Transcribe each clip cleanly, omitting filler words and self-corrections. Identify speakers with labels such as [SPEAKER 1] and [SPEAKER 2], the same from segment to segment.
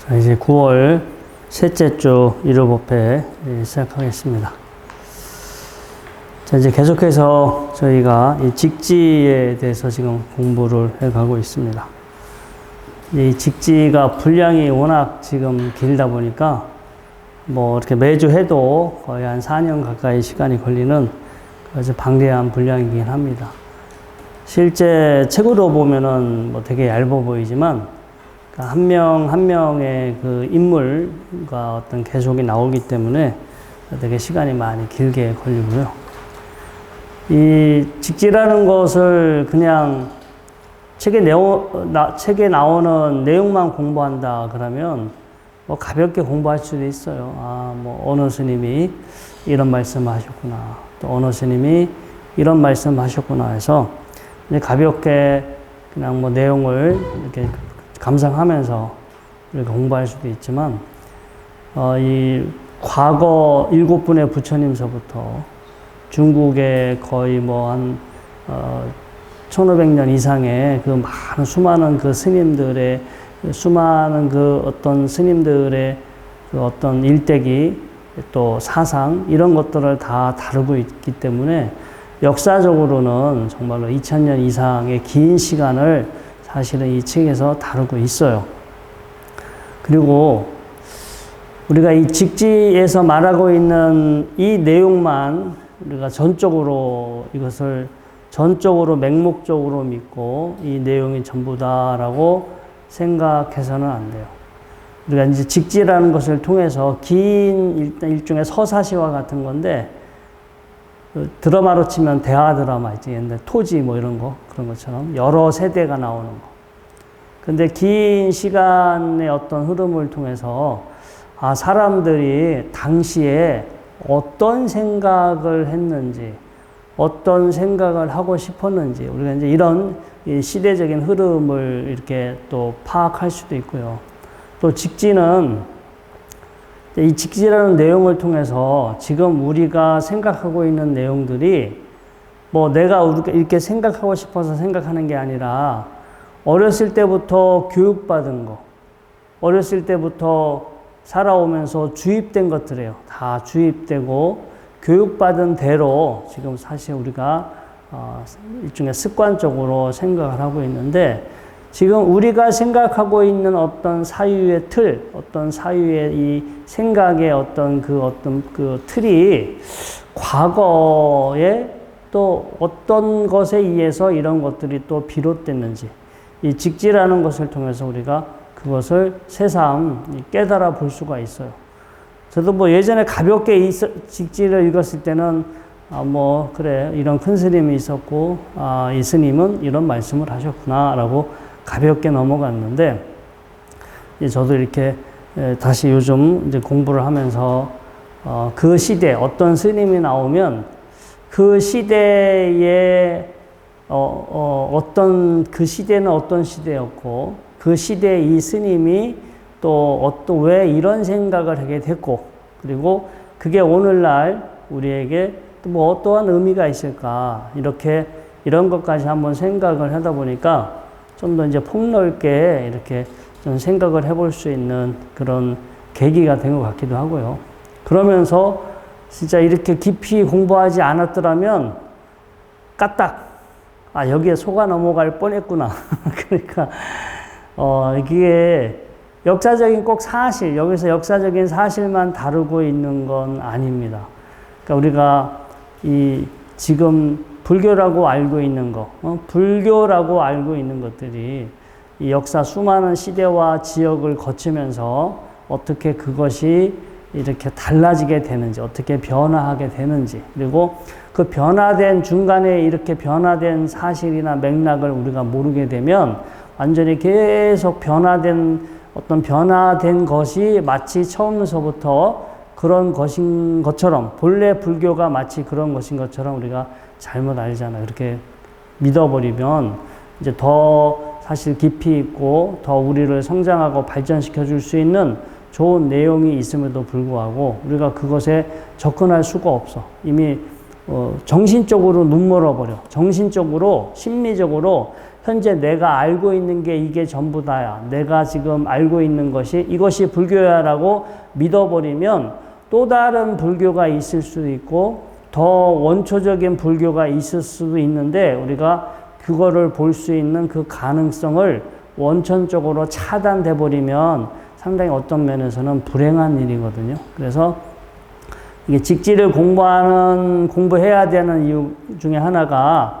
[SPEAKER 1] 자, 이제 9월 셋째 주 일요법회 시작하겠습니다. 자, 이제 계속해서 저희가 이 직지에 대해서 지금 공부를 해가고 있습니다. 이 직지가 분량이 워낙 지금 길다 보니까 뭐 이렇게 매주 해도 거의 한 4년 가까이 시간이 걸리는 아주 방대한 분량이긴 합니다. 실제 책으로 보면은 뭐 되게 얇아 보이지만 한 명 한 명의 그 인물과 어떤 계속이 나오기 때문에 되게 시간이 많이 길게 걸리고요. 이 직지라는 것을 그냥 책에 나오는 내용만 공부한다 그러면 뭐 가볍게 공부할 수도 있어요. 아, 뭐 어느 스님이 이런 말씀 하셨구나. 또 어느 스님이 이런 말씀 하셨구나 해서 가볍게 그냥 뭐 내용을 이렇게 감상하면서 이렇게 공부할 수도 있지만, 이 과거 7분의 부처님서부터 중국의 거의 뭐 한, 1500년 이상의 그 많은 수많은 그 스님들의, 수많은 그 어떤 스님들의 그 어떤 일대기 또 사상 이런 것들을 다 다루고 있기 때문에 역사적으로는 정말로 2000년 이상의 긴 시간을 사실은 이 책에서 다루고 있어요. 그리고 우리가 이 직지에서 말하고 있는 이 내용만 우리가 전적으로 이것을 전적으로 맹목적으로 믿고 이 내용이 전부다라고 생각해서는 안 돼요. 우리가 이제 직지라는 것을 통해서 긴 일종의 서사시와 같은 건데, 드라마로 치면 대화 드라마 있지. 옛날 토지 뭐 이런 거, 그런 것처럼 여러 세대가 나오는 거. 근데 긴 시간의 어떤 흐름을 통해서 아, 사람들이 당시에 어떤 생각을 했는지, 어떤 생각을 하고 싶었는지, 우리가 이제 이런 시대적인 흐름을 이렇게 또 파악할 수도 있고요. 또 직지는 이 직지라는 내용을 통해서 지금 우리가 생각하고 있는 내용들이 뭐 내가 이렇게 생각하고 싶어서 생각하는 게 아니라 어렸을 때부터 교육받은 거, 어렸을 때부터 살아오면서 주입된 것들이에요. 다 주입되고 교육받은 대로 지금 사실 우리가 일종의 습관적으로 생각을 하고 있는데, 지금 우리가 생각하고 있는 어떤 사유의 틀, 어떤 사유의 이 생각의 어떤 그 틀이 과거에 또 어떤 것에 의해서 이런 것들이 또 비롯됐는지, 이 직지라는 것을 통해서 우리가 그것을 새삼 깨달아 볼 수가 있어요. 저도 뭐 예전에 가볍게 직지를 읽었을 때는 뭐 그래, 이런 큰 스님이 있었고 이 스님은 이런 말씀을 하셨구나라고 가볍게 넘어갔는데, 저도 이렇게 다시 요즘 이제 공부를 하면서 그 시대 어떤 스님이 나오면 그 시대에 그 시대는 어떤 시대였고 그 시대에 이 스님이 또 왜 이런 생각을 하게 됐고, 그리고 그게 오늘날 우리에게 또 뭐 어떠한 의미가 있을까, 이런 것까지 한번 생각을 하다 보니까 좀 더 이제 폭넓게 이렇게 좀 생각을 해볼 수 있는 그런 계기가 된 것 같기도 하고요. 그러면서 진짜 이렇게 깊이 공부하지 않았더라면 까딱, 여기에 속아 넘어갈 뻔했구나. 그러니까, 이게 역사적인 꼭 사실, 여기서 역사적인 사실만 다루고 있는 건 아닙니다. 그러니까 우리가 지금 불교라고 알고 있는 거, 불교라고 알고 있는 것들이 이 역사 수많은 시대와 지역을 거치면서 어떻게 그것이 이렇게 달라지게 되는지, 어떻게 변화하게 되는지, 그리고 그 변화된 중간에 이렇게 변화된 사실이나 맥락을 우리가 모르게 되면 완전히 계속 변화된 것이 마치 처음서부터 그런 것인 것처럼, 본래 불교가 마치 그런 것인 것처럼 우리가 잘못 알잖아요. 이렇게 믿어버리면 이제 더 사실 깊이 있고 더 우리를 성장하고 발전시켜 줄 수 있는 좋은 내용이 있음에도 불구하고 우리가 그것에 접근할 수가 없어. 이미 정신적으로 눈 멀어버려. 정신적으로, 심리적으로 현재 내가 알고 있는 게 이게 전부 다야. 내가 지금 알고 있는 것이 이것이 불교야라고 믿어버리면 또 다른 불교가 있을 수도 있고 더 원초적인 불교가 있을 수도 있는데 우리가 그거를 볼 수 있는 그 가능성을 원천적으로 차단돼 버리면 상당히 어떤 면에서는 불행한 일이거든요. 그래서 이게 직지를 공부해야 되는 이유 중에 하나가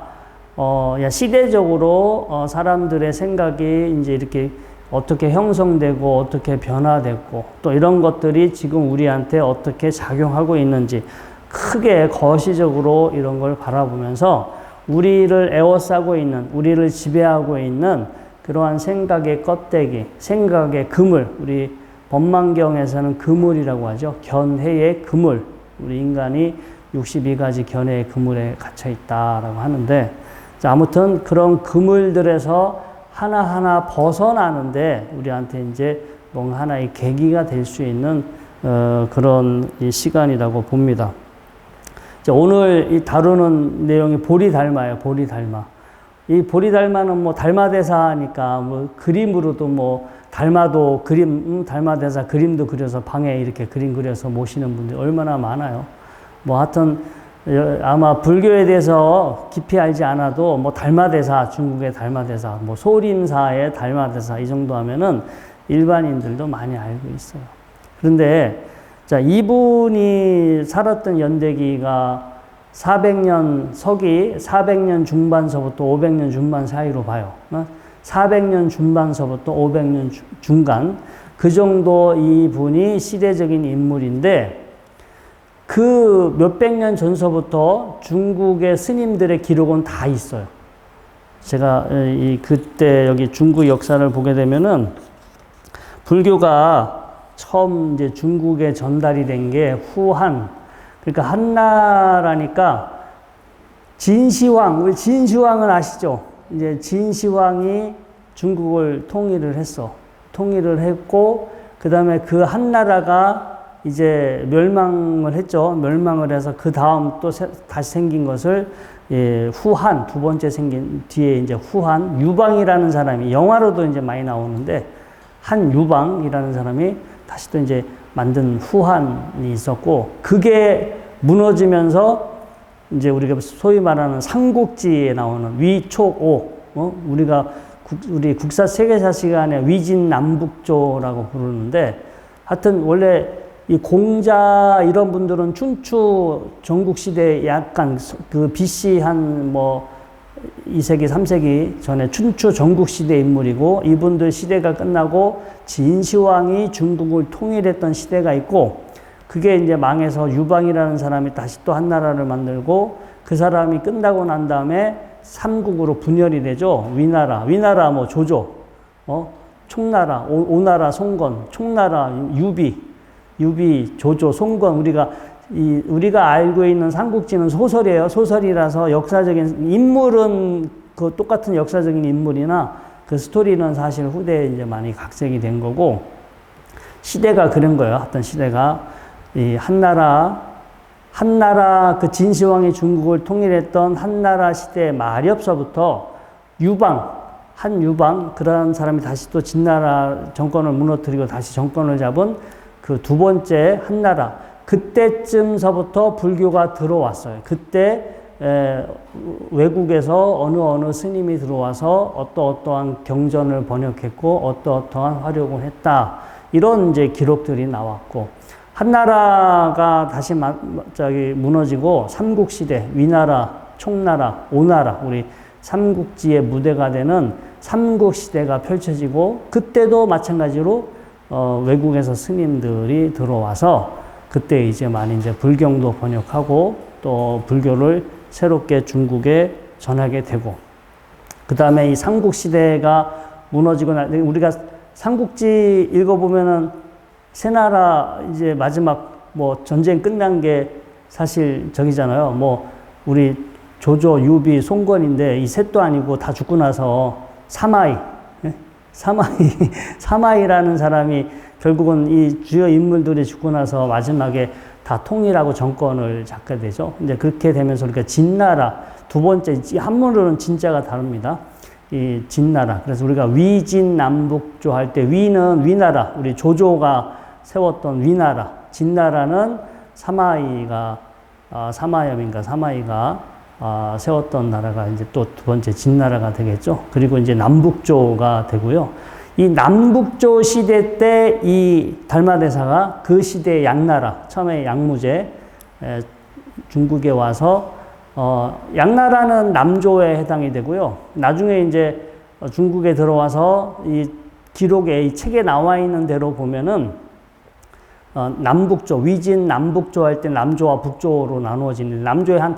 [SPEAKER 1] 시대적으로 사람들의 생각이 이제 이렇게 어떻게 형성되고 어떻게 변화됐고 또 이런 것들이 지금 우리한테 어떻게 작용하고 있는지 크게 거시적으로 이런 걸 바라보면서 우리를 에워싸고 있는, 우리를 지배하고 있는 그러한 생각의 껍데기, 생각의 그물, 우리 법망경에서는 그물이라고 하죠. 견해의 그물. 우리 인간이 62가지 견해의 그물에 갇혀 있다라고 하는데, 자, 아무튼 그런 그물들에서 하나하나 벗어나는데 우리한테 이제 뭔가 하나의 계기가 될 수 있는 그런 시간이라고 봅니다. 오늘 이 다루는 내용이 보리달마예요. 보리달마. 이 보리달마는 뭐 달마대사니까 뭐 그림으로도 뭐 달마도 그림, 달마대사 그림도 그려서 방에 이렇게 그림 그려서 모시는 분들이 얼마나 많아요. 뭐 하여튼 아마 불교에 대해서 깊이 알지 않아도 뭐 달마대사, 중국의 달마대사, 뭐 소림사의 달마대사 이 정도 하면은 일반인들도 많이 알고 있어요. 그런데 자, 이분이 살았던 연대기가 400년 서기 400년 중반서부터 500년 중반 사이로 봐요. 400년 중반서부터 500년 중간 그 정도 이분이 시대적인 인물인데 그 몇백 년 전서부터 중국의 스님들의 기록은 다 있어요. 제가 그때 여기 중국 역사를 보게 되면은 불교가 처음 이제 중국에 전달이 된 게 후한, 그러니까 한나라니까 진시황, 우리 진시황을 아시죠? 이제 진시황이 중국을 통일을 했어. 통일을 했고, 그 다음에 그 한나라가 이제 멸망을 했죠. 멸망을 해서 그 다음 또 다시 생긴 것을 후한, 두 번째 생긴 뒤에 이제 후한, 유방이라는 사람이 영화로도 이제 많이 나오는데 한유방이라는 사람이 다시 또 이제 만든 후한이 있었고, 그게 무너지면서 이제 우리가 소위 말하는 삼국지에 나오는 위촉오, 우리 국사 세계사 시간에 위진남북조라고 부르는데, 하여튼 원래 이 공자 이런 분들은 춘추 전국시대 약간 그 BC 한 뭐 2세기, 3세기 전에 춘추 전국시대 인물이고, 이분들 시대가 끝나고 진시황이 중국을 통일했던 시대가 있고, 그게 이제 망해서 유방이라는 사람이 다시 또 한 나라를 만들고, 그 사람이 끝나고 난 다음에 삼국으로 분열이 되죠. 위나라 뭐 조조, 총나라, 오나라 송건, 총나라 유비, 조조, 송건. 우리가 알고 있는 삼국지는 소설이에요. 소설이라서 역사적인 인물은 그 똑같은 역사적인 인물이나 그 스토리는 사실 후대에 이제 많이 각색이 된 거고, 시대가 그런 거예요. 어떤 시대가 이 한나라 그 진시황이 중국을 통일했던 한나라 시대 말엽서부터 한유방 그런 사람이 다시 또 진나라 정권을 무너뜨리고 다시 정권을 잡은 그 두 번째 한나라, 그때쯤서부터 불교가 들어왔어요. 그때 외국에서 어느 스님이 들어와서 어떠한 경전을 번역했고 어떠한 활용을 했다. 이런 이제 기록들이 나왔고, 한나라가 다시 무너지고 삼국시대, 위나라, 총나라, 오나라, 우리 삼국지의 무대가 되는 삼국시대가 펼쳐지고, 그때도 마찬가지로 외국에서 스님들이 들어와서 그때 이제 많이 이제 불경도 번역하고 또 불교를 새롭게 중국에 전하게 되고, 그 다음에 이 삼국시대가 무너지고 우리가 삼국지 읽어보면은 새나라 이제 마지막 뭐 전쟁 끝난 게 사실 저기잖아요. 뭐 우리 조조, 유비, 송건인데 이 셋도 아니고 다 죽고 나서 사마이라는 사람이 결국은 이 주요 인물들이 죽고 나서 마지막에 다 통일하고 정권을 잡게 되죠. 이제 그렇게 되면서 우리가 진나라, 두 번째, 한문으로는 진자가 다릅니다. 이 진나라. 그래서 우리가 위진남북조 할 때 위는 위나라, 우리 조조가 세웠던 위나라, 진나라는 사마이가 세웠던 나라가 이제 또 두 번째 진나라가 되겠죠. 그리고 이제 남북조가 되고요. 이 남북조 시대 때 이 달마대사가 그 시대의 양나라, 처음에 양무제, 중국에 와서 양나라는 남조에 해당이 되고요. 나중에 이제 중국에 들어와서 이 기록에, 이 책에 나와 있는 대로 보면은 남북조, 위진 남북조 할 때 남조와 북조로 나누어지는, 남조에 한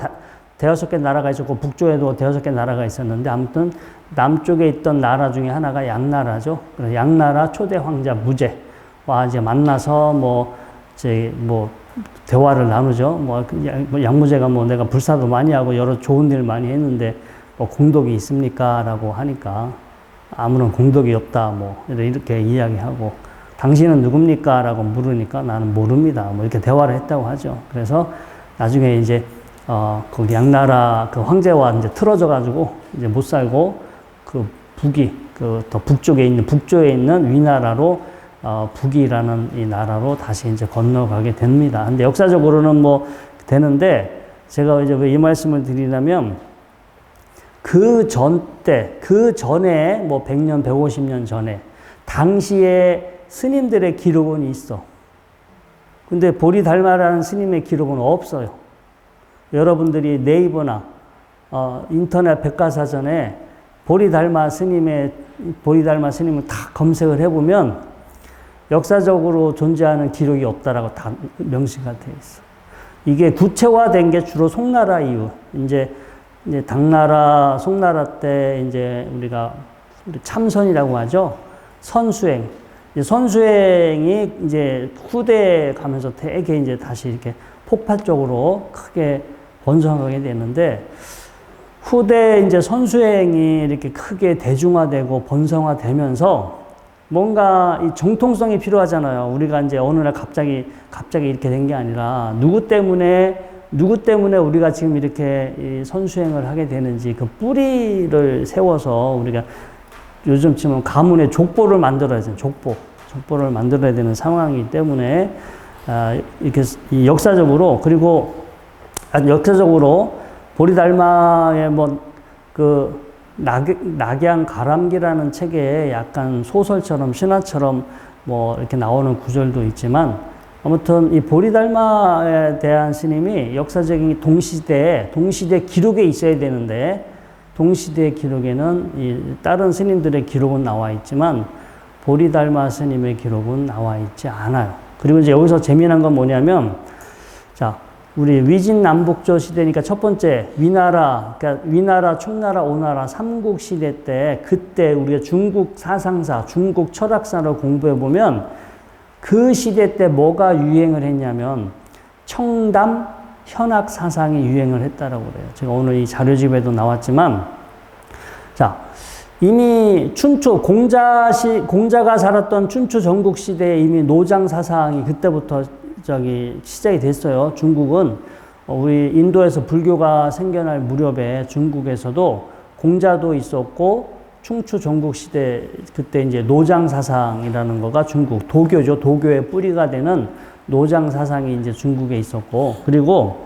[SPEAKER 1] 대여섯 개 나라가 있었고 북조에도 대여섯 개 나라가 있었는데, 아무튼 남쪽에 있던 나라 중에 하나가 양나라죠. 그래서 양나라 초대 황제 무제와 이제 만나서 대화를 나누죠. 양무제가 내가 불사도 많이 하고 여러 좋은 일 많이 했는데 공덕이 있습니까? 라고 하니까 아무런 공덕이 없다. 이렇게 이야기하고, 당신은 누굽니까? 라고 물으니까 나는 모릅니다. 이렇게 대화를 했다고 하죠. 그래서 나중에 이제 거기 양나라 그 황제와 이제 틀어져 가지고 이제 못 살고 그 더 북쪽에 있는, 북조에 있는 위나라로 북이라는 이 나라로 다시 이제 건너가게 됩니다. 근데 역사적으로는 되는데, 제가 이제 왜 이 말씀을 드리냐면, 그 전에 100년, 150년 전에, 당시에 스님들의 기록은 있어. 근데 보리달마라는 스님의 기록은 없어요. 여러분들이 네이버나 인터넷 백과사전에 보리달마 스님을 다 검색을 해보면 역사적으로 존재하는 기록이 없다라고 다 명시가 되어 있어. 이게 구체화된 게 주로 송나라 이후, 이제 당나라, 송나라 때 이제 우리가 참선이라고 하죠. 선수행. 선수행이 이제 후대에 가면서 되게 이제 다시 이렇게 폭발적으로 크게 번성하게 되는데, 후대 이제 선수행이 이렇게 크게 대중화되고 번성화되면서 뭔가 이 정통성이 필요하잖아요. 우리가 이제 어느 날 갑자기 이렇게 된 게 아니라, 누구 때문에 우리가 지금 이렇게 이 선수행을 하게 되는지 그 뿌리를 세워서 우리가 요즘 치면 가문의 족보를 만들어야 되는, 족보를 만들어야 되는 상황이기 때문에, 이렇게 역사적으로, 그리고 역사적으로 보리달마의 낙양가람기라는 책에 약간 소설처럼, 신화처럼 이렇게 나오는 구절도 있지만, 아무튼 이 보리달마에 대한 스님이 역사적인 동시대 기록에 있어야 되는데, 동시대 기록에는 이 다른 스님들의 기록은 나와 있지만 보리달마 스님의 기록은 나와 있지 않아요. 그리고 이제 여기서 재미난 건 뭐냐면, 자, 우리 위진남북조 시대니까 첫 번째 위나라, 그러니까 위나라, 총나라, 오나라 삼국 시대 때, 그때 우리가 중국 사상사, 중국 철학사를 공부해 보면 그 시대 때 뭐가 유행을 했냐면 청담 현학 사상이 유행을 했다라고 그래요. 제가 오늘 이 자료집에도 나왔지만, 자, 이미 춘추 공자가 살았던 춘추 전국 시대에 이미 노장 사상이 그때부터 시작이 됐어요. 중국은 우리 인도에서 불교가 생겨날 무렵에 중국에서도 공자도 있었고, 춘추 전국 시대 그때 이제 노장 사상이라는 거가 중국 도교죠. 도교의 뿌리가 되는 노장 사상이 이제 중국에 있었고, 그리고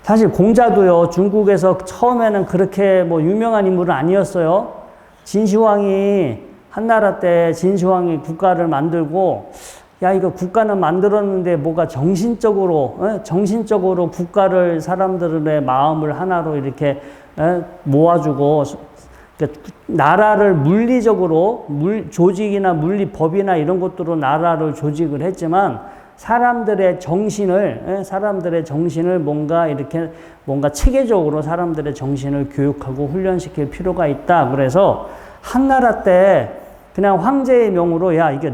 [SPEAKER 1] 사실 공자도요, 중국에서 처음에는 그렇게 유명한 인물은 아니었어요. 진시황이 한나라 때 진시황이 국가를 만들고, 야, 이거 국가는 만들었는데 뭐가 정신적으로 국가를, 사람들의 마음을 하나로 이렇게 모아주고, 그러니까 나라를 물리적으로, 조직이나 물리법이나 이런 것들로 나라를 조직을 했지만, 사람들의 정신을 뭔가 체계적으로 사람들의 정신을 교육하고 훈련시킬 필요가 있다. 그래서 한나라 때 그냥 황제의 명으로, 야, 이게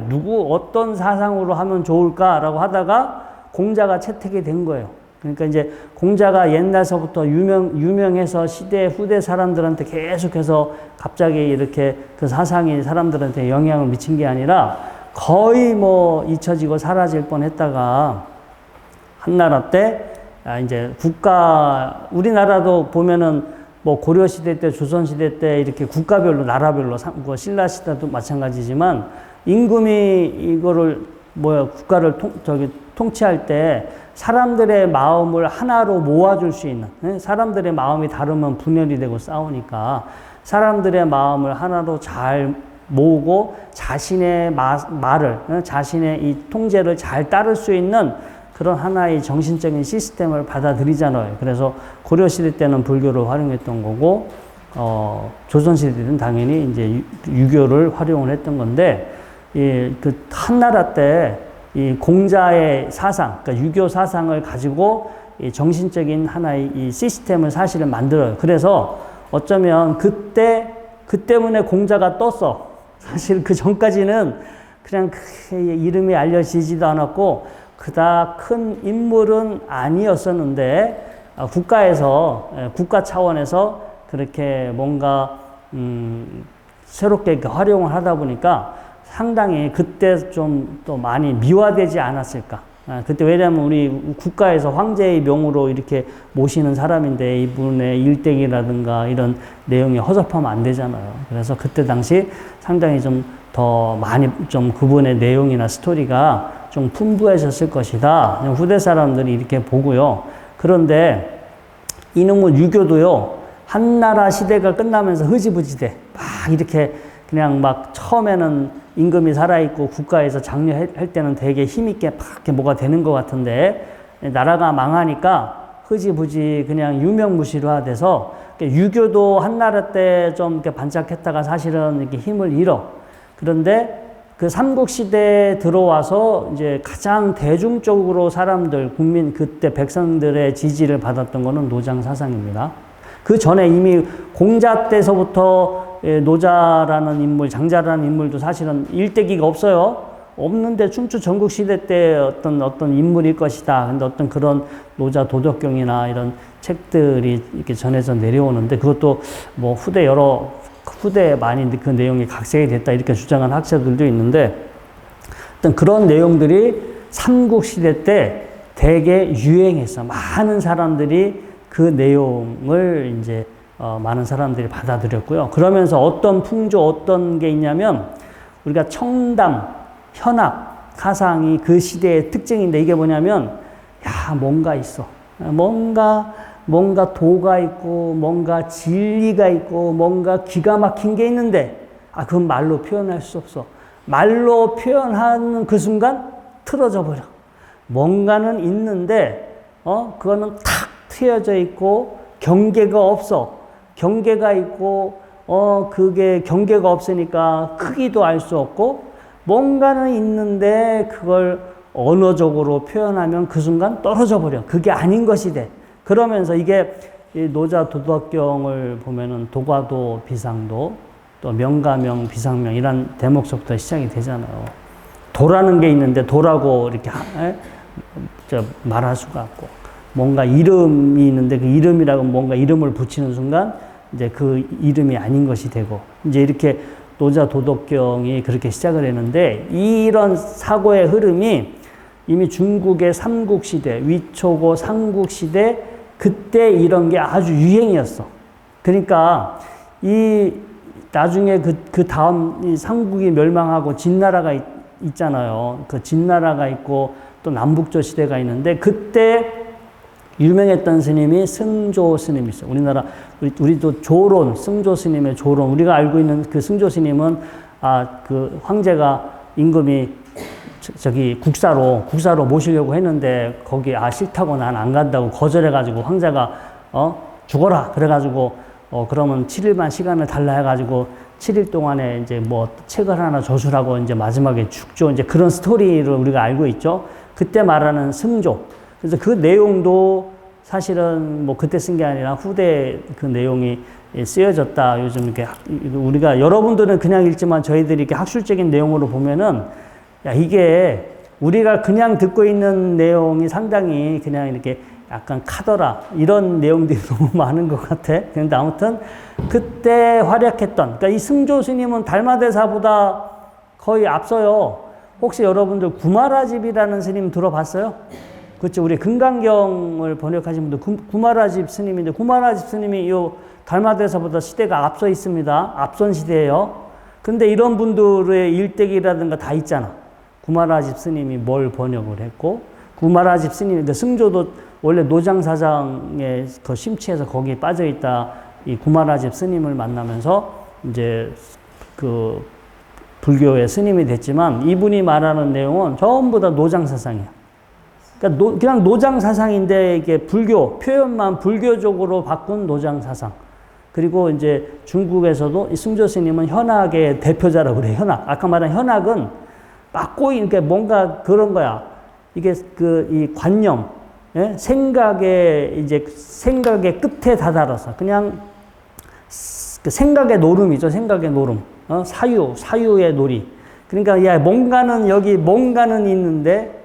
[SPEAKER 1] 어떤 사상으로 하면 좋을까라고 하다가 공자가 채택이 된 거예요. 그러니까 이제 공자가 옛날서부터 유명해서 시대 후대 사람들한테 계속해서 갑자기 이렇게 그 사상이 사람들한테 영향을 미친 게 아니라 거의 잊혀지고 사라질 뻔 했다가 한나라 때 이제 우리나라도 보면은 뭐 고려시대 때, 조선시대 때 이렇게 국가별로, 나라별로, 뭐 신라시대도 마찬가지지만 임금이 이거를 국가를 통치할 때 사람들의 마음을 하나로 모아줄 수 있는, 사람들의 마음이 다르면 분열이 되고 싸우니까 사람들의 마음을 하나로 잘 모으고 자신의 말을, 자신의 이 통제를 잘 따를 수 있는 그런 하나의 정신적인 시스템을 받아들이잖아요. 그래서 고려시대 때는 불교를 활용했던 거고, 조선시대 때는 당연히 이제 유교를 활용을 했던 건데, 그 한나라 때 이 공자의 사상, 그러니까 유교 사상을 가지고 이 정신적인 하나의 이 시스템을 사실은 만들어요. 그래서 어쩌면 그 때문에 공자가 떴어. 사실 그 전까지는 그냥 이름이 알려지지도 않았고, 그닥 큰 인물은 아니었었는데, 국가 차원에서 그렇게 뭔가, 새롭게 활용을 하다 보니까 상당히 그때 좀 또 많이 미화되지 않았을까. 그때 왜냐면 우리 국가에서 황제의 명으로 이렇게 모시는 사람인데 이분의 일대기라든가 이런 내용이 허접하면 안 되잖아요. 그래서 그때 당시 상당히 좀 더 많이 좀 그분의 내용이나 스토리가 좀 풍부해졌을 것이다. 후대 사람들이 이렇게 보고요. 그런데 이놈의 유교도요, 한나라 시대가 끝나면서 흐지부지돼. 막 이렇게 그냥 막 처음에는 임금이 살아있고 국가에서 장려할 때는 되게 힘있게 막 이렇게 뭐가 되는 것 같은데 나라가 망하니까 흐지부지 그냥 유명무실화돼서 유교도 한나라 때 좀 이렇게 반짝했다가 사실은 이렇게 힘을 잃어. 그런데 그 삼국시대에 들어와서 이제 가장 대중적으로 사람들, 국민, 그때 백성들의 지지를 받았던 거는 노장 사상입니다. 그 전에 이미 공자 때서부터 노자라는 인물, 장자라는 인물도 사실은 일대기가 없어요. 없는데 춘추 전국시대 때 어떤 인물일 것이다. 근데 어떤 그런 노자 도덕경이나 이런 책들이 이렇게 전해져 내려오는데 그것도 뭐 후대에 많이 그 내용이 각색이 됐다. 이렇게 주장하는 학자들도 있는데 어떤 그런 내용들이 삼국시대 때 되게 유행했어. 많은 사람들이 그 내용을 이제 많은 사람들이 받아들였고요. 그러면서 어떤 풍조, 어떤 게 있냐면 우리가 청담, 현학 사상이 그 시대의 특징인데 이게 뭐냐면 뭔가 있어. 뭔가 도가 있고 뭔가 진리가 있고 뭔가 기가 막힌 게 있는데 그건 말로 표현할 수 없어. 말로 표현하는 그 순간 틀어져 버려. 뭔가는 있는데 그거는 탁 트여져 있고 경계가 없어. 경계가 있고 그게 경계가 없으니까 크기도 알 수 없고 뭔가는 있는데 그걸 언어적으로 표현하면 그 순간 떨어져 버려. 그게 아닌 것이 돼. 그러면서 이게 노자 도덕경을 보면은 도과도 비상도 또 명가명 비상명 이런 대목서부터 시작이 되잖아요. 도라는 게 있는데 도라고 이렇게 말할 수가 없고 뭔가 이름이 있는데 그 이름이라고 뭔가 이름을 붙이는 순간 이제 그 이름이 아닌 것이 되고 이제 이렇게 노자 도덕경이 그렇게 시작을 했는데 이런 사고의 흐름이 이미 중국의 삼국시대, 위초고 삼국시대 그때 이런 게 아주 유행이었어. 그러니까 이 나중에 그 다음 이 삼국이 멸망하고 진나라가 있잖아요. 그 진나라가 있고 또 남북조 시대가 있는데 그때 유명했던 스님이 승조 스님이 있어요. 우리도 조론, 승조 스님의 조론. 우리가 알고 있는 그 승조 스님은 그 황제가 임금이 국사로 모시려고 했는데 거기 싫다고 난 안 간다고 거절해가지고 황제가 죽어라 그래가지고 그러면 7일만 시간을 달라 해가지고 7일 동안에 이제 뭐 책을 하나 저술하고 이제 마지막에 죽죠. 이제 그런 스토리를 우리가 알고 있죠. 그때 말하는 승조. 그래서 그 내용도 사실은 뭐 그때 쓴 게 아니라 후대 그 내용이 쓰여졌다. 요즘 이렇게 우리가 여러분들은 그냥 읽지만 저희들이 이렇게 학술적인 내용으로 보면은 이게 우리가 그냥 듣고 있는 내용이 상당히 그냥 이렇게 약간 카더라 이런 내용들이 너무 많은 것 같아. 그런데 아무튼 그때 활약했던 그러니까 이 승조 스님은 달마대사보다 거의 앞서요. 혹시 여러분들 구마라집이라는 스님 들어봤어요? 그렇죠. 우리 금강경을 번역하신 분도 구마라집 스님인데, 구마라집 스님이 이 달마대사보다 시대가 앞서 있습니다. 앞선 시대예요. 근데 이런 분들의 일대기라든가 다 있잖아. 구마라집 스님이 뭘 번역을 했고, 구마라집 스님, 승조도 원래 노장사상에 그 심취해서 거기에 빠져 있다. 이 구마라집 스님을 만나면서 이제 그 불교의 스님이 됐지만, 이분이 말하는 내용은 전부 다 노장사상이야. 그러니까 그냥 노장사상인데, 이게 불교, 표현만 불교적으로 바꾼 노장사상. 그리고 이제 중국에서도 이 승조 스님은 현학의 대표자라고 그래요. 현학. 아까 말한 현학은 막 꼬인, 그러니까 뭔가 그런 거야. 이게 이 관념, 예? 생각의 끝에 다다라서 그냥 그 생각의 노름이죠. 생각의 노름. 사유의 놀이. 그러니까 야, 뭔가는 있는데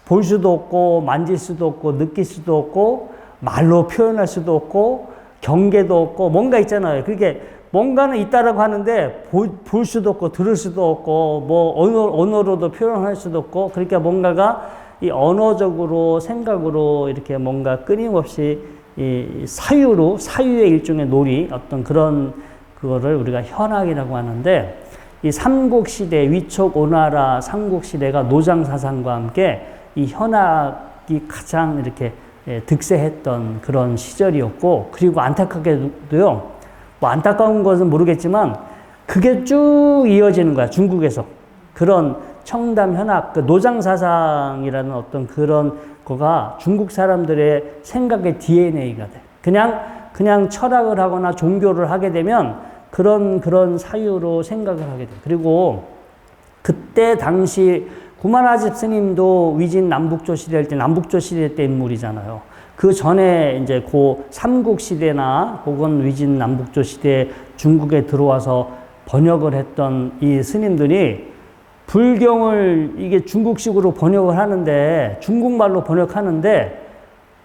[SPEAKER 1] 볼 수도 없고 만질 수도 없고 느낄 수도 없고 말로 표현할 수도 없고 경계도 없고 뭔가 있잖아요. 그렇게 뭔가는 있다라고 하는데 볼 수도 없고 들을 수도 없고 뭐 언어로도 표현할 수도 없고, 그러니까 뭔가가 이 언어적으로 생각으로 이렇게 뭔가 끊임없이 이 사유의 일종의 놀이, 어떤 그거를 우리가 현학이라고 하는데, 이 삼국시대, 위촉, 오나라 삼국시대가 노장사상과 함께 이 현학이 가장 이렇게 득세했던 그런 시절이었고, 그리고 안타깝게도요, 뭐 안타까운 것은 모르겠지만 그게 쭉 이어지는 거야. 중국에서 그런 청담 현학, 그 노장사상이라는 어떤 그런 거가 중국 사람들의 생각의 DNA가 돼. 그냥 철학을 하거나 종교를 하게 되면 그런 사유로 생각을 하게 돼. 그리고 그때 당시 구마라집 스님도 위진 남북조 시대 때, 남북조 시대 때 인물이잖아요. 그 전에 이제 고 삼국시대나 혹은 위진 남북조 시대 중국에 들어와서 번역을 했던 이 스님들이 불경을 이게 중국식으로 번역을 하는데, 중국말로 번역하는데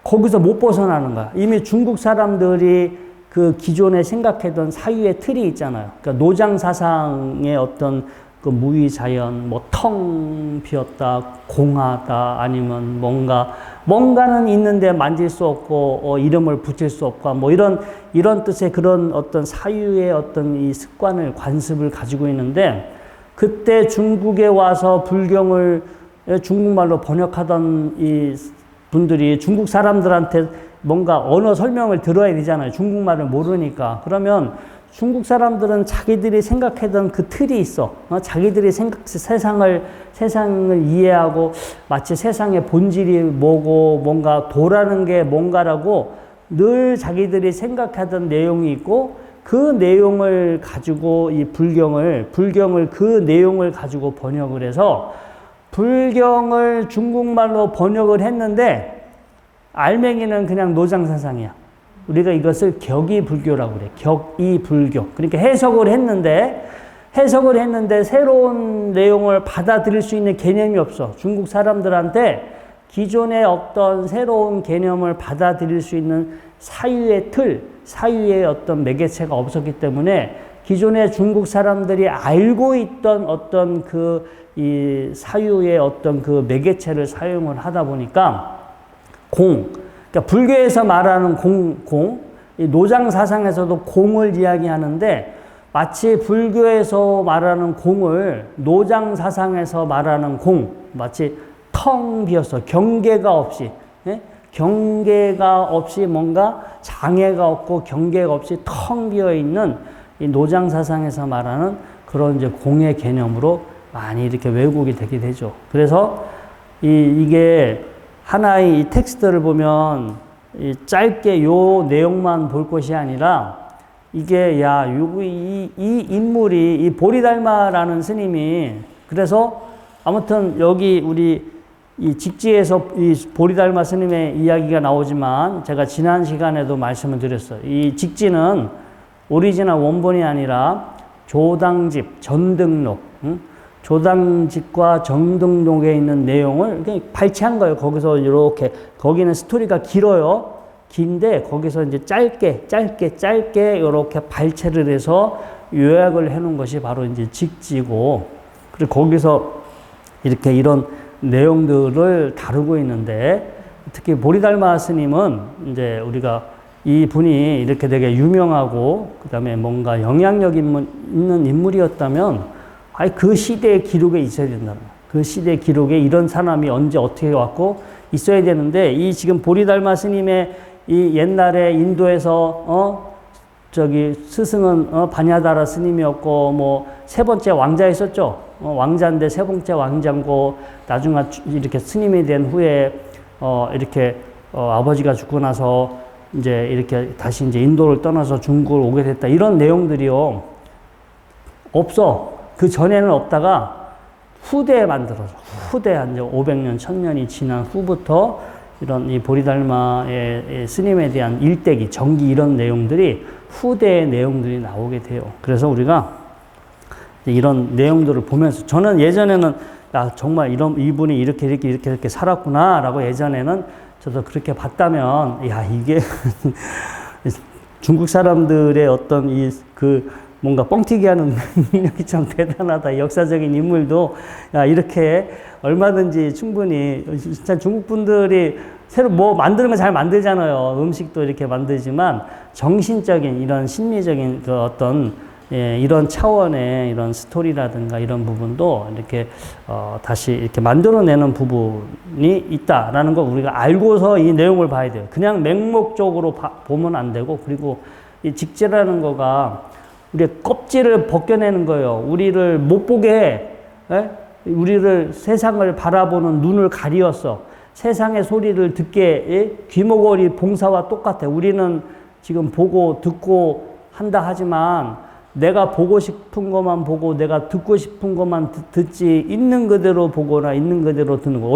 [SPEAKER 1] 거기서 못 벗어나는 거야. 이미 중국 사람들이 그 기존에 생각했던 사유의 틀이 있잖아요. 그러니까 노장사상의 어떤 그 무위자연, 뭐 텅 비었다, 공하다, 아니면 뭔가는 있는데 만질 수 없고 이름을 붙일 수 없고 뭐 이런 뜻의 그런 어떤 사유의 어떤 이 습관을, 관습을 가지고 있는데, 그때 중국에 와서 불경을 중국말로 번역하던 이 분들이 중국 사람들한테 뭔가 언어 설명을 들어야 되잖아요. 중국말을 모르니까. 그러면 중국 사람들은 자기들이 생각했던 그 틀이 있어. 자기들이 세상을 이해하고 마치 세상의 본질이 뭐고 뭔가 도라는 게 뭔가라고 늘 자기들이 생각하던 내용이 있고, 그 내용을 가지고 이 불경을 그 내용을 가지고 번역을 해서 불경을 중국말로 번역을 했는데, 알맹이는 그냥 노장사상이야. 우리가 이것을 격이불교라고 그래. 격이불교. 그러니까 해석을 했는데 새로운 내용을 받아들일 수 있는 개념이 없어. 중국 사람들한테 기존에 없던 새로운 개념을 받아들일 수 있는 사유의 틀, 사유의 어떤 매개체가 없었기 때문에 기존에 중국 사람들이 알고 있던 어떤 이 사유의 어떤 그 매개체를 사용을 하다 보니까 그러니까 불교에서 말하는 이 노장 사상에서도 공을 이야기하는데, 마치 불교에서 말하는 공을 노장 사상에서 말하는 마치 텅 비었어. 경계가 없이, 예? 경계가 없이 뭔가 장애가 없고 경계가 없이 텅 비어 있는 이 노장 사상에서 말하는 그런 이제 공의 개념으로 많이 이렇게 왜곡이 되게 되죠. 그래서 이게 하나의 이 텍스트를 보면 짧게 요 내용만 볼 것이 아니라, 이게 이 인물이 이 보리달마라는 스님이, 그래서 아무튼 여기 우리 이 직지에서 이 보리달마 스님의 이야기가 나오지만 제가 지난 시간에도 말씀을 드렸어요. 이 직지는 오리지널 원본이 아니라 조당집, 전등록, 조당집과 정등록에 있는 내용을 그냥 발췌한 거예요. 거기서 이렇게, 거기는 스토리가 길어요. 긴데 거기서 이제 짧게 이렇게 발췌를 해서 요약을 해 놓은 것이 바로 이제 직지고, 그리고 거기서 이렇게 이런 내용들을 다루고 있는데, 특히 보리달마 스님은 이제 우리가 이 분이 이렇게 되게 유명하고 그다음에 뭔가 영향력 있는 인물이었다면 아예 그 시대의 기록에 있어야 된다는 거예요. 그 시대의 기록에 이런 사람이 언제 어떻게 왔고 있어야 되는데, 이 지금 보리달마 스님의 이 옛날에 인도에서 스승은 바냐다라 스님이었고 뭐 세 번째 왕자였었죠. 왕자인데 세 번째 왕자고 나중에 이렇게 스님이 된 후에 이렇게 아버지가 죽고 나서 이제 이렇게 다시 이제 인도를 떠나서 중국을 오게 됐다. 이런 내용들이요. 없어. 그 전에는 없다가 후대에 만들어져. 후대 한 500년, 1000년이 지난 후부터 이런 이 보리달마의 스님에 대한 일대기, 정기 이런 내용들이 후대의 내용들이 나오게 돼요. 그래서 우리가 이런 내용들을 보면서 저는 예전에는 정말 이분이 이렇게 살았구나라고 예전에는 저도 그렇게 봤다면, 이게 중국 사람들의 어떤 뭔가 뻥튀기 하는 능력이 참 대단하다. 역사적인 인물도, 이렇게 얼마든지 충분히, 진짜 중국 분들이 새로 뭐 만드는 거 잘 만들잖아요. 음식도 이렇게 만들지만, 정신적인 이런 심리적인 그 어떤 이런 차원의 이런 스토리라든가 이런 부분도 이렇게 다시 이렇게 만들어내는 부분이 있다라는 거 우리가 알고서 이 내용을 봐야 돼요. 그냥 맹목적으로 보면 안 되고, 그리고 이 직제라는 거가 우리의 껍질을 벗겨내는 거예요. 우리를 못 보게 해. 우리를 세상을 바라보는 눈을 가리었어. 세상의 소리를 듣게 귀머거리 봉사와 똑같아. 우리는 지금 보고 듣고 한다 하지만 내가 보고 싶은 것만 보고 내가 듣고 싶은 것만 듣지, 있는 그대로 보거나 있는 그대로 듣는 거.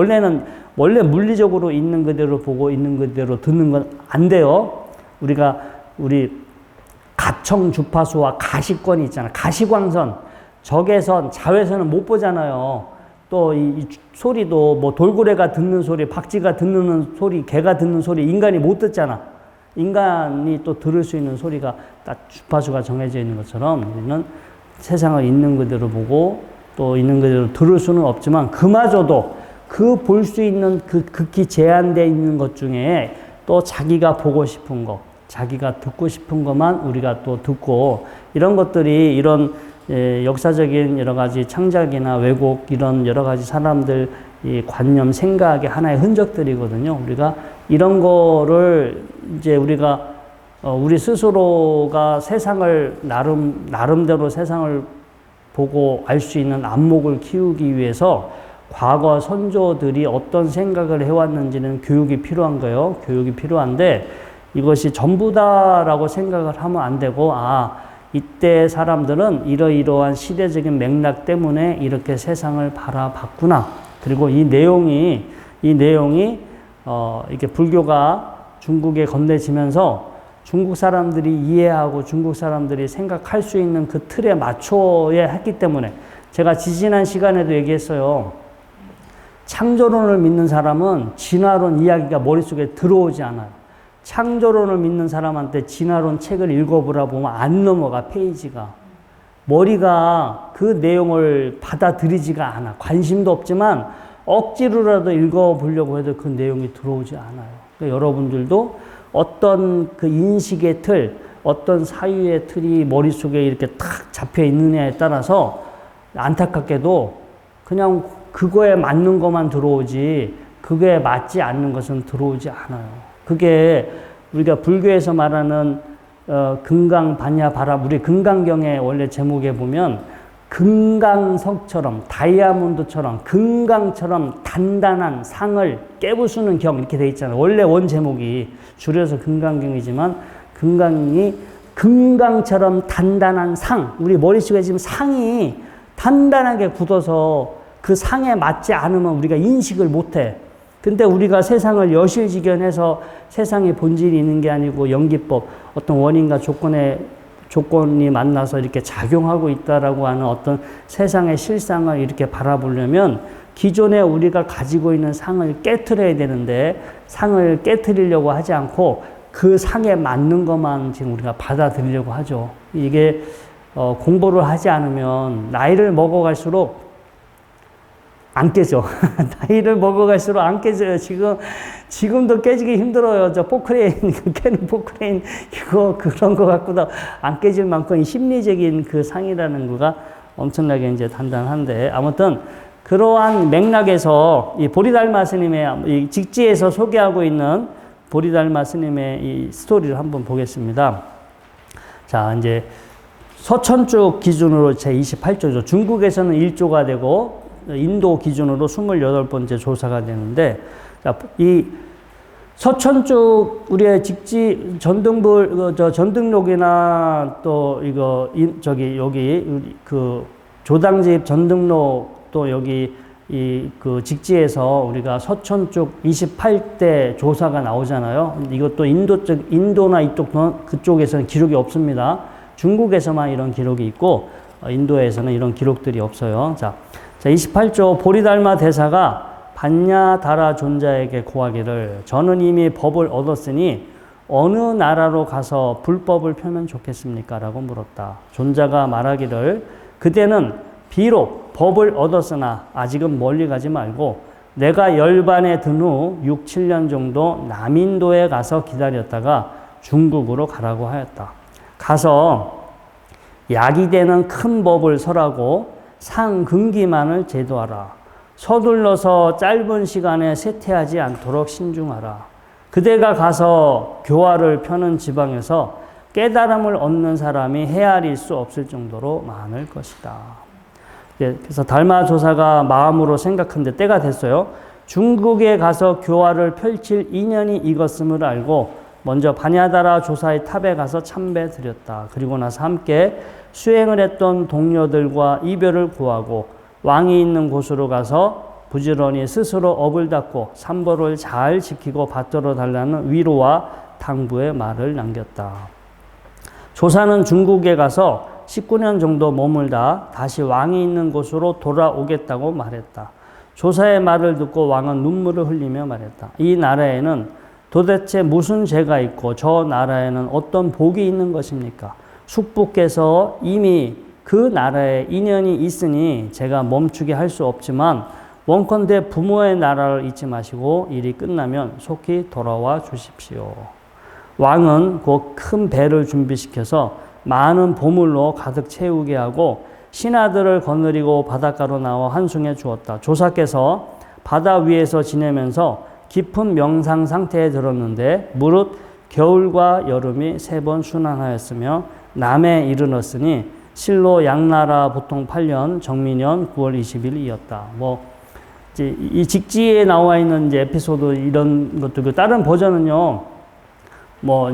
[SPEAKER 1] 원래 물리적으로 있는 그대로 보고 있는 그대로 듣는 건 안 돼요. 우리 가청 주파수와 가시권이 있잖아. 가시광선, 적외선, 자외선은 못 보잖아요. 또 이 소리도 뭐 돌고래가 듣는 소리, 박쥐가 듣는 소리, 개가 듣는 소리 인간이 못 듣잖아. 인간이 또 들을 수 있는 소리가 딱 주파수가 정해져 있는 것처럼 우리는 세상을 있는 그대로 보고 또 있는 그대로 들을 수는 없지만, 그마저도 그 볼 수 있는 그 극히 제한되어 있는 것 중에 또 자기가 보고 싶은 것, 자기가 듣고 싶은 것만 우리가 또 듣고, 이런 것들이 이런 역사적인 여러 가지 창작이나 왜곡, 이런 여러 가지 사람들 이 관념, 생각의 하나의 흔적들이거든요. 우리가 이런 거를 이제 우리 스스로가 세상을 나름대로 세상을 보고 알 수 있는 안목을 키우기 위해서 과거 선조들이 어떤 생각을 해왔는지는 교육이 필요한 거예요. 교육이 필요한데, 이것이 전부다라고 생각을 하면 안 되고, 이때 사람들은 이러이러한 시대적인 맥락 때문에 이렇게 세상을 바라봤구나. 그리고 이 내용이 이게 불교가 중국에 건네지면서 중국 사람들이 이해하고 중국 사람들이 생각할 수 있는 그 틀에 맞춰야 했기 때문에, 제가 지지난 시간에도 얘기했어요. 창조론을 믿는 사람은 진화론 이야기가 머릿속에 들어오지 않아요. 창조론을 믿는 사람한테 진화론 책을 읽어보라 보면 안 넘어가, 페이지가. 머리가 그 내용을 받아들이지가 않아. 관심도 없지만 억지로라도 읽어보려고 해도 그 내용이 들어오지 않아요. 그러니까 여러분들도 어떤 그 인식의 틀, 어떤 사유의 틀이 머릿속에 이렇게 탁 잡혀 있느냐에 따라서 안타깝게도 그냥 그거에 맞는 것만 들어오지, 그거에 맞지 않는 것은 들어오지 않아요. 그게 우리가 불교에서 말하는 금강 반야 바람, 우리 금강경의 원래 제목에 보면 금강석처럼, 다이아몬드처럼, 금강처럼 단단한 상을 깨부수는 경, 이렇게 돼 있잖아요. 원래 원 제목이 줄여서 금강경이지만, 금강이 금강처럼 단단한 상, 우리 머릿속에 지금 상이 단단하게 굳어서 그 상에 맞지 않으면 우리가 인식을 못해. 근데 우리가 세상을 여실직연해서 세상에 본질이 있는 게 아니고 연기법, 어떤 원인과 조건이 만나서 이렇게 작용하고 있다라고 하는 어떤 세상의 실상을 이렇게 바라보려면 기존에 우리가 가지고 있는 상을 깨트려야 되는데, 상을 깨트리려고 하지 않고 그 상에 맞는 것만 지금 우리가 받아들이려고 하죠. 이게 공부를 하지 않으면 나이를 먹어갈수록 안 깨져. 나이를 먹어갈수록 안 깨져요. 지금도 깨지기 힘들어요. 저 포크레인, 깨는 포크레인, 그런 거 갖고도 안 깨질 만큼 심리적인 그 상이라는 거가 엄청나게 이제 단단한데, 아무튼 그러한 맥락에서 이 보리달마 스님의 이 직지에서 소개하고 있는 보리달마 스님의 이 스토리를 한번 보겠습니다. 자, 이제 서천쪽 기준으로 제28조죠. 중국에서는 1조가 되고 인도 기준으로 28번째 조사가 되는데, 자, 이 서천쪽 우리의 직지 전등록이나 또 이거 여기 그 조당집 전등록 또 여기 그 직지에서 우리가 서천 쪽 28대 조사가 나오잖아요. 이것도 인도나 그쪽에서는 기록이 없습니다. 중국에서만 이런 기록이 있고, 인도에서는 이런 기록들이 없어요. 자, 28조 보리달마 대사가 반야다라 존자에게 고하기를, 저는 이미 법을 얻었으니 어느 나라로 가서 불법을 펴면 좋겠습니까? 라고 물었다. 존자가 말하기를, 그대는 비록 법을 얻었으나 아직은 멀리 가지 말고 내가 열반에 든 후 6, 7년 정도 남인도에 가서 기다렸다가 중국으로 가라고 하였다. 가서 약이 되는 큰 법을 설하고 상근기만을 제도하라. 서둘러서 짧은 시간에 쇠퇴하지 않도록 신중하라. 그대가 가서 교화를 펴는 지방에서 깨달음을 얻는 사람이 헤아릴 수 없을 정도로 많을 것이다. 그래서 달마 조사가 마음으로 생각한데 때가 됐어요. 중국에 가서 교화를 펼칠 인연이 익었음을 알고 먼저 반야다라 조사의 탑에 가서 참배 드렸다. 그리고 나서 함께 수행을 했던 동료들과 이별을 구하고 왕이 있는 곳으로 가서 부지런히 스스로 업을 닦고 삼보를 잘 지키고 받들어 달라는 위로와 당부의 말을 남겼다. 조사는 중국에 가서 19년 정도 머물다 다시 왕이 있는 곳으로 돌아오겠다고 말했다. 조사의 말을 듣고 왕은 눈물을 흘리며 말했다. 이 나라에는 도대체 무슨 죄가 있고 저 나라에는 어떤 복이 있는 것입니까? 숙부께서 이미 그 나라에 인연이 있으니 제가 멈추게 할 수 없지만 원컨대 부모의 나라를 잊지 마시고 일이 끝나면 속히 돌아와 주십시오. 왕은 곧 큰 배를 준비시켜서 많은 보물로 가득 채우게 하고 신하들을 거느리고 바닷가로 나와 한숭에 주었다. 조사께서 바다 위에서 지내면서 깊은 명상 상태에 들었는데 무릇 겨울과 여름이 3번 순환하였으며 남에 이르렀으니 실로 양나라 보통 8년 정민년 9월 20일이었다. 이제 이 직지에 나와 있는 이제 에피소드 이런 것도 다른 버전은요,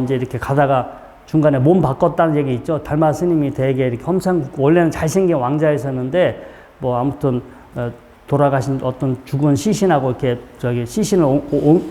[SPEAKER 1] 이제 이렇게 가다가 중간에 몸 바꿨다는 얘기 있죠. 달마 스님이 되게 이렇게 험상궂고 원래는 잘생긴 왕자였었는데 아무튼 돌아가신 어떤 죽은 시신하고 이렇게 시신을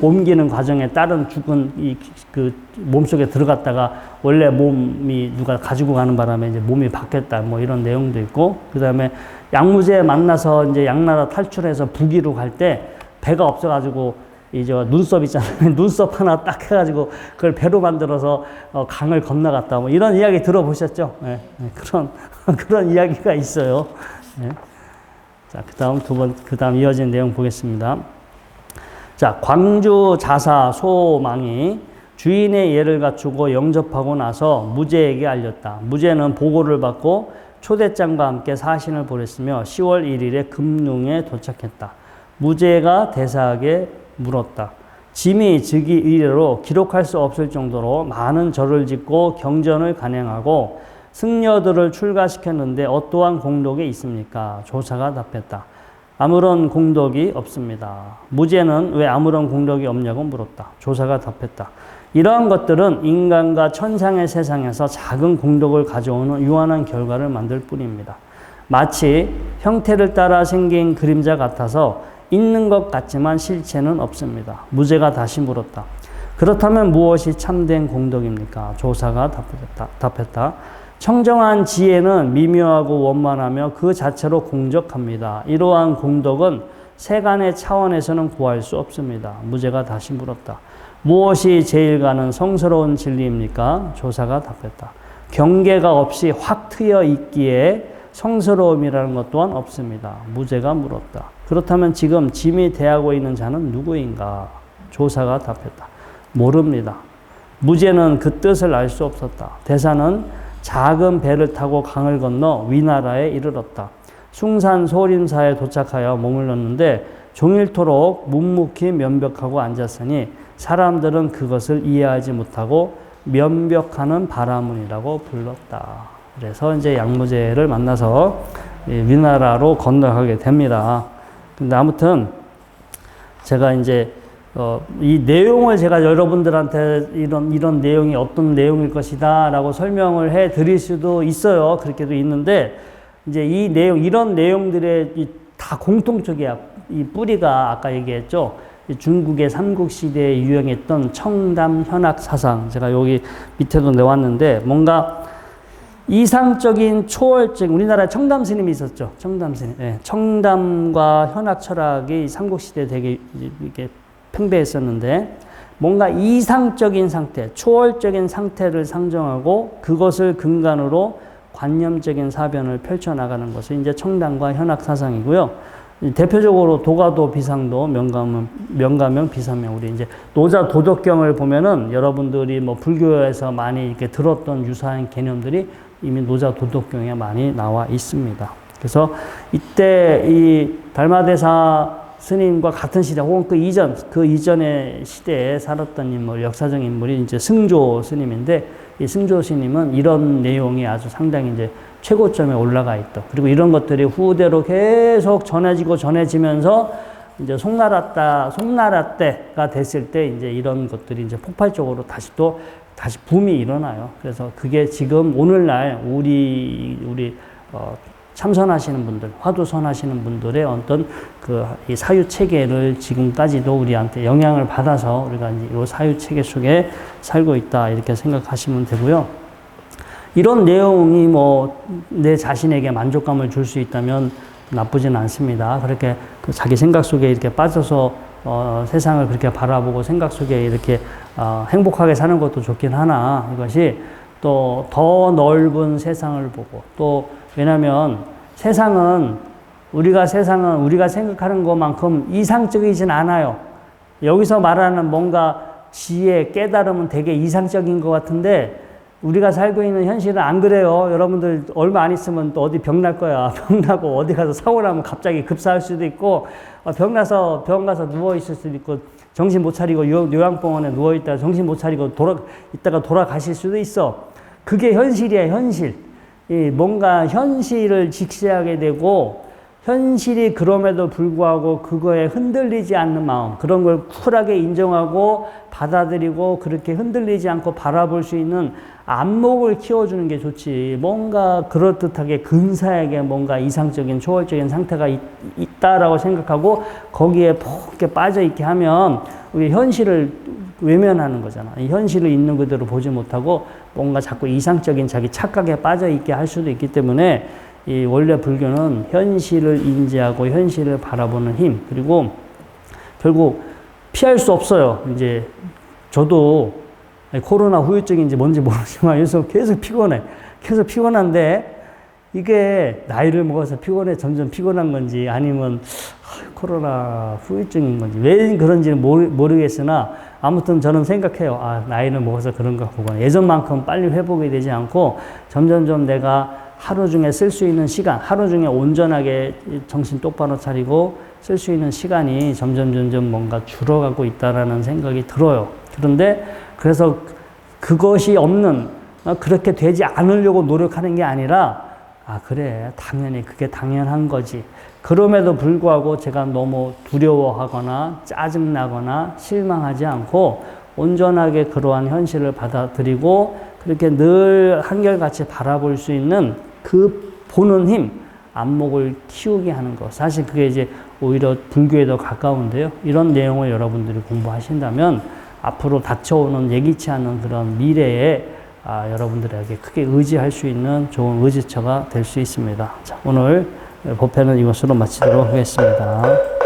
[SPEAKER 1] 옮기는 과정에 다른 죽은 그 몸속에 들어갔다가 원래 몸이 누가 가지고 가는 바람에 이제 몸이 바뀌었다 이런 내용도 있고, 그 다음에 양무제 만나서 이제 양나라 탈출해서 북위로 갈 때 배가 없어가지고 이제 눈썹 있잖아요. 눈썹 하나 딱 해가지고 그걸 배로 만들어서 강을 건너갔다. 이런 이야기 들어보셨죠? 네, 그런 이야기가 있어요. 네. 자, 그 다음 이어진 내용 보겠습니다. 자, 광주 자사 소망이 주인의 예를 갖추고 영접하고 나서 무제에게 알렸다. 무제는 보고를 받고 초대장과 함께 사신을 보냈으며 10월 1일에 금능에 도착했다. 무제가 대사에게 물었다. 짐이 즉위 이래로 기록할 수 없을 정도로 많은 절을 짓고 경전을 간행하고 승려들을 출가시켰는데 어떠한 공덕이 있습니까? 조사가 답했다. 아무런 공덕이 없습니다. 무제는 왜 아무런 공덕이 없냐고 물었다. 조사가 답했다. 이러한 것들은 인간과 천상의 세상에서 작은 공덕을 가져오는 유한한 결과를 만들 뿐입니다. 마치 형태를 따라 생긴 그림자 같아서 있는 것 같지만 실체는 없습니다. 무제가 다시 물었다. 그렇다면 무엇이 참된 공덕입니까? 조사가 답했다. 청정한 지혜는 미묘하고 원만하며 그 자체로 공적합니다. 이러한 공덕은 세간의 차원에서는 구할 수 없습니다. 무제가 다시 물었다. 무엇이 제일 가는 성스러운 진리입니까? 조사가 답했다. 경계가 없이 확 트여 있기에 성스러움이라는 것 또한 없습니다. 무제가 물었다. 그렇다면 지금 짐이 대하고 있는 자는 누구인가? 조사가 답했다. 모릅니다. 무제는 그 뜻을 알 수 없었다. 대사는 작은 배를 타고 강을 건너 위나라에 이르렀다. 숭산 소림사에 도착하여 머물렀는데 종일토록 묵묵히 면벽하고 앉았으니 사람들은 그것을 이해하지 못하고 면벽하는 바라문이라고 불렀다. 그래서 이제 양무제를 만나서 위나라로 건너가게 됩니다. 근데 아무튼 제가 이제 이 내용을 제가 여러분들한테 이런 내용이 어떤 내용일 것이다 라고 설명을 해 드릴 수도 있어요. 그렇게도 있는데 이제 이 내용, 이런 내용들의 다 공통적이야. 이 뿌리가 아까 얘기했죠. 중국의 삼국시대에 유행했던 청담 현학 사상. 제가 여기 밑에도 내왔는데 뭔가 이상적인 초월적, 우리나라에 청담 스님이 있었죠. 청담 스님. 네. 청담과 현학 철학이 삼국시대에 되게 이렇게 팽배했었는데 뭔가 이상적인 상태, 초월적인 상태를 상정하고 그것을 근간으로 관념적인 사변을 펼쳐나가는 것이 이제 청담과 현학 사상이고요. 대표적으로 도가도 비상도 명가명 비상명 우리 이제 노자 도덕경을 보면은 여러분들이 뭐 불교에서 많이 이렇게 들었던 유사한 개념들이 이미 노자 도덕경에 많이 나와 있습니다. 그래서 이때 이 달마대사 스님과 같은 시대 혹은 그 이전의 시대에 살았던 인물, 역사적 인물이 이제 승조 스님인데 이 승조 스님은 이런 내용이 아주 상당히 이제 최고점에 올라가 있다. 그리고 이런 것들이 후대로 계속 전해지면서 이제 송나라 때가 됐을 때 이제 이런 것들이 이제 폭발적으로 다시 붐이 일어나요. 그래서 그게 지금 오늘날 우리 참선하시는 분들, 화두선하시는 분들의 어떤 이 사유 체계를 지금까지도 우리한테 영향을 받아서 우리가 이제 이 사유 체계 속에 살고 있다 이렇게 생각하시면 되고요. 이런 내용이 뭐 내 자신에게 만족감을 줄 수 있다면 나쁘진 않습니다. 그렇게 자기 생각 속에 이렇게 빠져서 세상을 그렇게 바라보고 생각 속에 이렇게 행복하게 사는 것도 좋긴 하나 이것이 또 더 넓은 세상을 보고 또 왜냐하면 우리가 생각하는 것만큼 이상적이진 않아요. 여기서 말하는 뭔가 지혜, 깨달음은 되게 이상적인 것 같은데 우리가 살고 있는 현실은 안 그래요. 여러분들 얼마 안 있으면 또 어디 병 날 거야. 병 나고 어디 가서 사고 나면 갑자기 급사할 수도 있고 병 가서 누워 있을 수도 있고 정신 못 차리고 요양병원에 누워 있다가 정신 못 차리고 있다가 돌아가실 수도 있어. 그게 현실이야, 현실. 뭔가 현실을 직시하게 되고 현실이 그럼에도 불구하고 그거에 흔들리지 않는 마음, 그런 걸 쿨하게 인정하고 받아들이고 그렇게 흔들리지 않고 바라볼 수 있는 안목을 키워주는 게 좋지. 뭔가 그럴듯하게 근사하게 뭔가 이상적인 초월적인 상태가 있다라고 생각하고 거기에 폭게 빠져있게 하면 우리 현실을 외면하는 거잖아. 이 현실을 있는 그대로 보지 못하고 뭔가 자꾸 이상적인 자기 착각에 빠져있게 할 수도 있기 때문에 이 원래 불교는 현실을 인지하고 현실을 바라보는 힘, 그리고 결국 피할 수 없어요. 이제 저도 코로나 후유증인지 뭔지 모르지만 요새 계속 피곤해. 계속 피곤한데 이게 나이를 먹어서 점점 피곤한 건지 아니면 코로나 후유증인 건지 왜 그런지는 모르겠으나 아무튼 저는 생각해요. 나이를 먹어서 그런가 보구나. 예전만큼 빨리 회복이 되지 않고 점점점 내가 하루 중에 쓸 수 있는 시간, 하루 중에 온전하게 정신 똑바로 차리고 쓸 수 있는 시간이 점점 뭔가 줄어가고 있다라는 생각이 들어요. 그래서 그것이 없는, 그렇게 되지 않으려고 노력하는 게 아니라, 그래, 당연히 그게 당연한 거지. 그럼에도 불구하고 제가 너무 두려워하거나 짜증나거나 실망하지 않고 온전하게 그러한 현실을 받아들이고 그렇게 늘 한결같이 바라볼 수 있는 그 보는 힘, 안목을 키우게 하는 것. 사실 그게 이제 오히려 불교에 더 가까운데요. 이런 내용을 여러분들이 공부하신다면 앞으로 닥쳐오는 예기치 않은 그런 미래에 여러분들에게 크게 의지할 수 있는 좋은 의지처가 될 수 있습니다. 자, 오늘 법회는 이것으로 마치도록 하겠습니다.